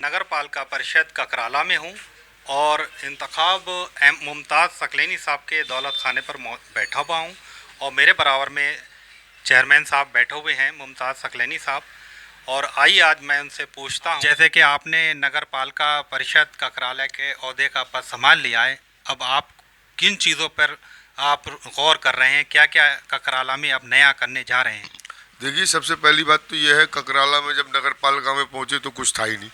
नगर पालिका परिषद ककराला में हूँ और इंतखाब मुमताज़ सकलैनी साहब के दौलत खाने पर बैठा हुआ हूँ और मेरे बराबर में चेयरमैन साहब बैठे हुए हैं मुमताज़ सकलैनी साहब। और आइए आज मैं उनसे पूछता हूँ, जैसे कि आपने नगर पालिका परिषद ककराला के ओहदे का पद संभाल लिया है, अब आप किन चीज़ों पर आप गौर कर रहे हैं, क्या क्या ककराला में अब नया करने जा रहे हैं? देखिए, सबसे पहली बात तो यह है, ककराला में जब नगर पालिका में पहुंचे तो कुछ था ही नहीं,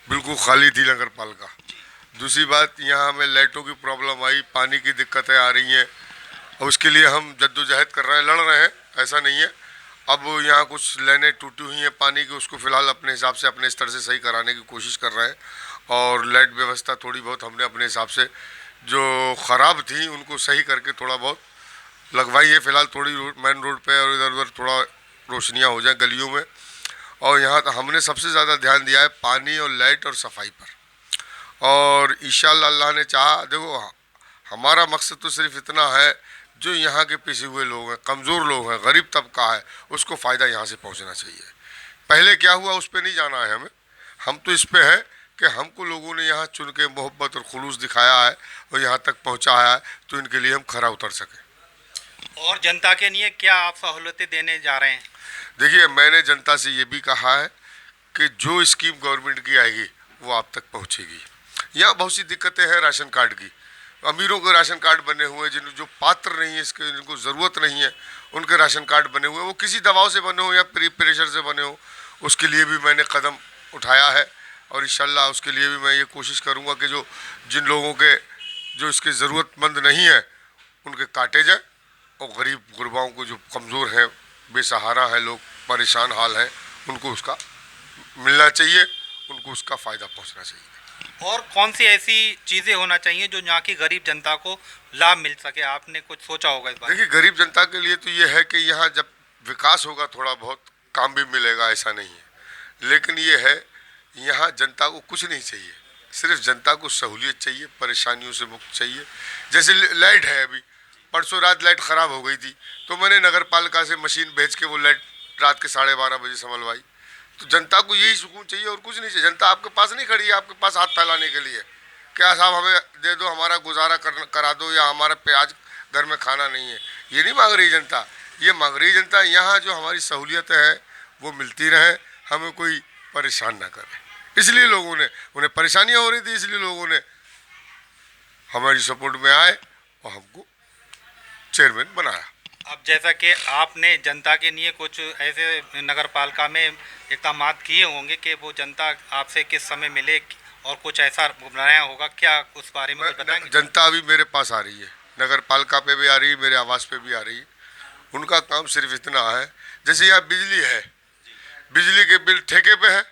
बिल्कुल खाली थी नगर पालिका। दूसरी बात, यहाँ हमें लाइटों की प्रॉब्लम आई, पानी की दिक्कतें आ रही हैं और उसके लिए हम जद्दोजहद कर रहे हैं, लड़ रहे हैं, ऐसा नहीं है। अब यहाँ कुछ लाइनें टूटी हुई हैं पानी की, उसको फिलहाल अपने हिसाब से अपने स्तर से सही कराने की कोशिश कर रहे हैं। और लाइट व्यवस्था थोड़ी बहुत हमने अपने हिसाब से जो ख़राब थी उनको सही करके थोड़ा बहुत लगवाई है। फिलहाल थोड़ी मेन रोड पे और इधर उधर थोड़ा रोशनियाँ हो जाए गलियों में। और यहाँ तो हमने सबसे ज़्यादा ध्यान दिया है पानी और लाइट और सफाई पर। और इंशाअल्लाह अल्लाह ने चाहा, देखो हमारा मकसद तो सिर्फ इतना है, जो यहाँ के पिसे हुए लोग हैं, कमज़ोर लोग हैं, गरीब तबका है, उसको फ़ायदा यहाँ से पहुँचना चाहिए। पहले क्या हुआ उस पर नहीं जाना है हमें, हम तो इस पे है कि हमको लोगों ने यहाँ चुन के मोहब्बत और खुलूस दिखाया है और यहाँ तक पहुँचाया है, तो इनके लिए हम खरा उतर सकें। और जनता के लिए क्या आप सहूलतें देने जा रहे हैं? देखिए, मैंने जनता से ये भी कहा है कि जो स्कीम गवर्नमेंट की आएगी वो आप तक पहुंचेगी। यहाँ बहुत सी दिक्कतें हैं राशन कार्ड की, अमीरों के राशन कार्ड बने हुए हैं, जिन जो पात्र नहीं है, इसके जिनको ज़रूरत नहीं है, उनके राशन कार्ड बने हुए हैं, वो किसी दबाव से बने हो या प्रेशर से बने हो, उसके लिए भी मैंने कदम उठाया है। और इंशाल्लाह उसके लिए भी मैं ये कोशिश करूँगा कि जो जिन लोगों के जो इसके ज़रूरतमंद नहीं है उनके काटे जाए, और गरीब गुरबाओं को जो कमज़ोर हैं, बेसहारा है लोग, परेशान हाल हैं, उनको उसका मिलना चाहिए, उनको उसका फ़ायदा पहुंचना चाहिए। और कौन सी ऐसी चीज़ें होना चाहिए जो यहाँ की गरीब जनता को लाभ मिल सके, आपने कुछ सोचा होगा इस बारे में? देखिए, गरीब जनता के लिए तो ये है कि यहाँ जब विकास होगा थोड़ा बहुत काम भी मिलेगा, ऐसा नहीं है। लेकिन ये है, यहाँ जनता को कुछ नहीं चाहिए, सिर्फ जनता को सहूलियत चाहिए, परेशानियों से मुक्त चाहिए। जैसे लाइट है, अभी परसों रात लाइट ख़राब हो गई थी, तो मैंने नगर पालिका से मशीन भेज के वो लाइट रात के 12:30 बजे संभलवाई। तो जनता को यही सुकून चाहिए और कुछ नहीं चाहिए। जनता आपके पास नहीं खड़ी है आपके पास हाथ फैलाने के लिए, क्या साहब हमें दे दो, हमारा गुजारा करा दो, या हमारा प्याज घर में खाना नहीं है, ये नहीं मांग रही जनता। ये मांग रही जनता यहाँ जो हमारी सहूलियतें हैं वो मिलती रहे, हमें कोई परेशान ना करे। इसलिए लोगों ने, उन्हें परेशानियाँ हो रही थी, इसलिए लोगों ने हमारी सपोर्ट में आए और हमको चेयरमैन बनाया। अब जैसा कि आपने जनता के लिए कुछ ऐसे नगर पालिका में इकदाम किए होंगे कि वो जनता आपसे किस समय मिले और कुछ ऐसा बनाया होगा, क्या उस बारे में कुछ बताएंगे? जनता अभी मेरे पास आ रही है, नगर पालिका पे भी आ रही है, मेरे आवास पे भी आ रही है। उनका काम सिर्फ इतना है, जैसे यहाँ बिजली है, बिजली के बिल ठेके पे है,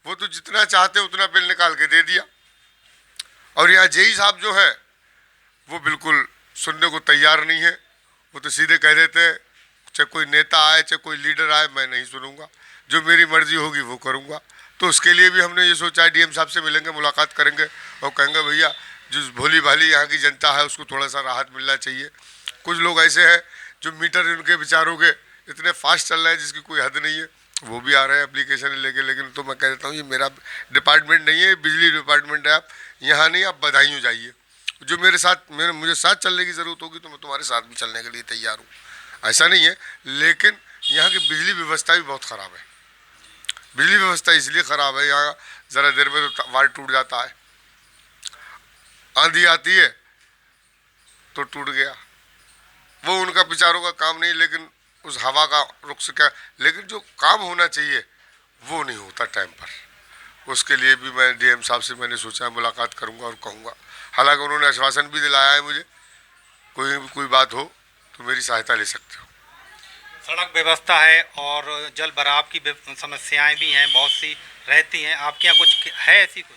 वो तो जितना चाहते उतना बिल निकाल के दे दिया। और यहाँ जेई साहब जो है वो बिल्कुल सुनने को तैयार नहीं है, वो तो सीधे कह देते हैं चाहे कोई नेता आए चाहे कोई लीडर आए, मैं नहीं सुनूंगा, जो मेरी मर्जी होगी वो करूंगा। तो उसके लिए भी हमने ये सोचा है, डीएम साहब से मिलेंगे, मुलाकात करेंगे और कहेंगे भैया जो भोली भाली यहाँ की जनता है उसको थोड़ा सा राहत मिलना चाहिए। कुछ लोग ऐसे हैं जो मीटर उनके विचारों के इतने फास्ट चल रहे हैं जिसकी कोई हद नहीं है, वो भी आ रहे हैं एप्लीकेशन लेके। लेकिन तो मैं कह देता हूँ ये मेरा डिपार्टमेंट नहीं है, बिजली डिपार्टमेंट है, आप यहाँ नहीं, आप बधाइयों जाइए। जो मेरे साथ मुझे साथ चलने की ज़रूरत होगी तो मैं तुम्हारे साथ भी चलने के लिए तैयार हूँ, ऐसा नहीं है। लेकिन यहाँ की बिजली व्यवस्था भी बहुत ख़राब है। बिजली व्यवस्था इसलिए ख़राब है, यहाँ ज़रा देर में तो वायर टूट जाता है, आंधी आती है तो टूट गया। वो उनका विचारों का काम नहीं, लेकिन उस हवा का रुख से क्या, लेकिन जो काम होना चाहिए वो नहीं होता टाइम पर। उसके लिए भी मैं डीएम साहब से मैंने सोचा मुलाकात करूंगा और कहूँगा। हालांकि उन्होंने आश्वासन भी दिलाया है मुझे, कोई बात हो तो मेरी सहायता ले सकते हो। सड़क व्यवस्था है और जल भराव की समस्याएं भी हैं, बहुत सी रहती हैं, आपके यहाँ कुछ है ऐसी कुछ?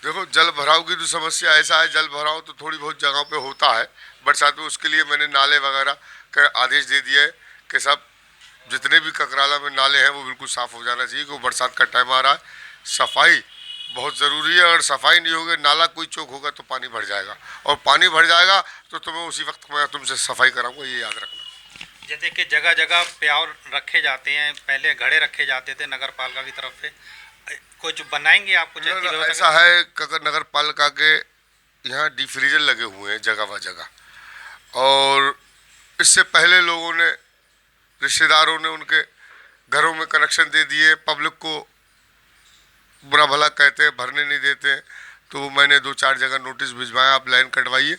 देखो, जल भराव की तो समस्या ऐसा है, जल भराव तो थोड़ी बहुत जगहों पे होता है बरसात में। उसके लिए मैंने नाले वगैरह का आदेश दे दिया है कि सब जितने भी ककराला में नाले हैं वो बिल्कुल साफ़ हो जाना चाहिए, क्योंकि बरसात का टाइम आ रहा है। सफाई बहुत ज़रूरी है, अगर सफाई नहीं होगी, नाला कोई चौक होगा तो पानी भर जाएगा, और पानी भर जाएगा तो तुम्हें उसी वक्त मैं तुमसे सफाई कराऊंगा, ये याद रखना। जैसे कि जगह जगह प्यावर रखे जाते हैं, पहले घड़े रखे जाते थे नगर पालिका की तरफ से, कुछ बनाएंगे आप, कुछ ऐसी व्यवस्था ऐसा है कि अगर नगर पालिका के यहाँ डीप फ्रीजर लगे हुए हैं जगह व जगह, और इससे पहले लोगों ने, रिश्तेदारों ने उनके घरों में कनेक्शन दे दिए। पब्लिक को बुरा भला कहते हैं, भरने नहीं देते हैं, तो मैंने 2-4 जगह नोटिस भिजवाया, आप लाइन कटवाइए,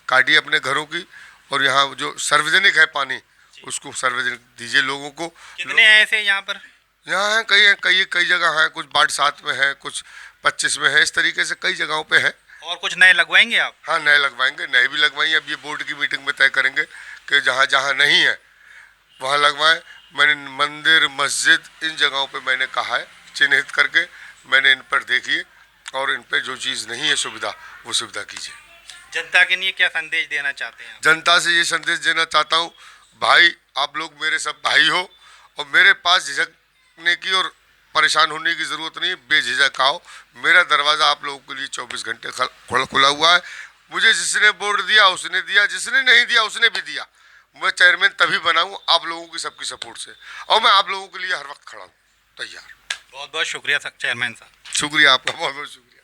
काटिए अपने घरों की, और यहाँ जो सार्वजनिक है पानी उसको सार्वजनिक दीजिए लोगों को। कितने हैं ऐसे यहाँ पर? यहाँ है कई जगह हैं, कुछ वार्ड 7 में है, कुछ 25 में है, इस तरीके से कई जगहों पे है। और कुछ नए लगवाएंगे आप? हाँ, नए लगवाएंगे, नए भी लगवाएंगे। अब ये बोर्ड की मीटिंग में तय करेंगे कि जहाँ जहाँ नहीं है वहाँ लगवाएं। मैंने मंदिर, मस्जिद, इन जगहों पे मैंने कहा है चिन्हित करके, मैंने इन पर देखिए, और इन पे जो चीज़ नहीं है सुविधा, वो सुविधा कीजिए। जनता के लिए क्या संदेश देना चाहते हैं? जनता से ये संदेश देना चाहता हूँ, भाई आप लोग मेरे सब भाई हो, और मेरे पास झिझकने की और परेशान होने की ज़रूरत नहीं है। बेझिझक आओ, मेरा दरवाज़ा आप लोगों के लिए 24 घंटे खुला हुआ है। मुझे जिसने वोट दिया उसने दिया, जिसने नहीं दिया उसने भी दिया। मैं चेयरमैन तभी बनाऊँ आप लोगों की सबकी सपोर्ट से, और मैं आप लोगों के लिए हर वक्त खड़ा हूँ, तैयार। बहुत बहुत शुक्रिया चेयरमैन साहब। शुक्रिया आपका, बहुत बहुत शुक्रिया।